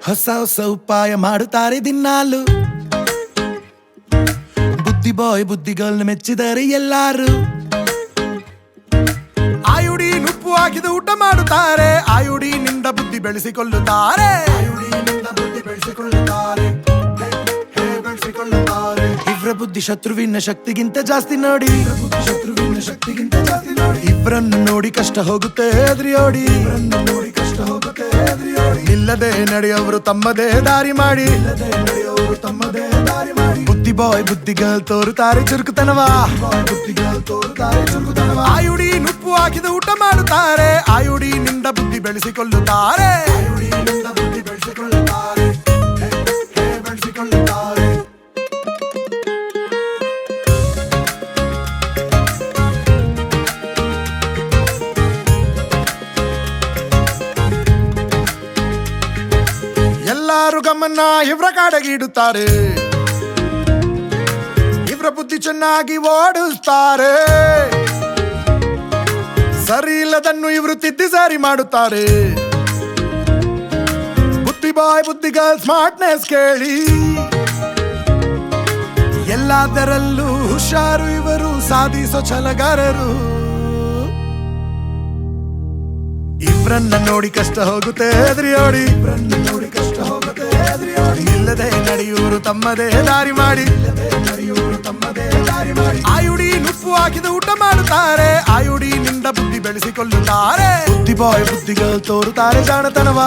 ಹೊಸ ಹೊಸ ಉಪಾಯ ಮಾಡುತ್ತಾರೆ ದಿನಾಲು. ಬುದ್ಧಿ ಬಾಯ್ ಬುದ್ಧಿಗಳನ್ನ ಮೆಚ್ಚಿದರೆ ಎಲ್ಲಾರು. ಆಯುಡಿನ್ ಉಪ್ಪು ಹಾಕಿದ ಊಟ ಮಾಡುತ್ತಾರೆ, ಆಯುಡಿನಿಂದ ಬುದ್ಧಿ ಬೆಳೆಸಿಕೊಳ್ಳುತ್ತಾರೆ. ಇವ್ರ ಬುದ್ಧಿ ಶತ್ರುವಿನ ಶಕ್ತಿಗಿಂತ ಜಾಸ್ತಿ ನೋಡಿ, ಇವ್ರನ್ನು ನೋಡಿ ಕಷ್ಟ ಹೋಗುತ್ತೆ ಹೆದ್ರಿ ಓಡಿ. ಇಲ್ಲದೆ ನಡೆಯೋರು ತಮ್ಮದೇ ದಾರಿ ಮಾಡಿ, ಬುದ್ಧಿ ಬಾಯ್ ಬುದ್ಧಿಗಳು ತೋರುತ್ತಾರೆ ಚುರುಕುತನವ. ಆಯುಡಿನ್ ಉಪ್ಪು ಹಾಕಿದ ಊಟ ಮಾಡುತ್ತಾರೆ, ಆಯುಡಿನಿಂದ ಬುದ್ಧಿ ಬೆಳೆಸಿಕೊಳ್ಳುತ್ತಾರೆ. ಎಲ್ಲಾರು ಗಮನ ಇವ್ರ ಕಾಡೆಗೆ ಇಡುತ್ತಾರೆ, ಇವ್ರ ಬುದ್ಧಿ ಚೆನ್ನಾಗಿ ಓಡಿಸ್ತಾರೆ. ಸರಿ ಇಲ್ಲದನ್ನು ಇವರು ತಿದ್ದಿ ಸರಿ ಮಾಡುತ್ತಾರೆ. ಬುದ್ಧಿ ಬಾಯ್ ಬುದ್ಧಿಗಳ ಸ್ಮಾರ್ಟ್ನೆಸ್ ಕೇಳಿ, ಎಲ್ಲದರಲ್ಲೂ ಹುಷಾರು ಇವರು, ಸಾಧಿಸೋ ಛಲಗಾರರು. ಇವ್ರನ್ನ ನೋಡಿ ಕಷ್ಟ ಹೋಗುತ್ತೆ ಹೆದ್ರಿ ಓಡಿ, ಇಲ್ಲದೆ ನಡೆಯುವರು ತಮ್ಮದೇ ದಾರಿ ಮಾಡಿ. ಆಯುಡಿನ್ ಉಪ್ಪು ಹಾಕಿದ ಊಟ ಮಾಡುತ್ತಾರೆ, ಆಯುಡಿನಿಂದ ಬುದ್ಧಿ ಬೆಳೆಸಿಕೊಳ್ಳುತ್ತಾರೆ. ಬುದ್ಧಿ ಬಾಯ್ ಬುದ್ಧಿಗಳು ತೋರುತ್ತಾರೆ ಜಾಣತನವ.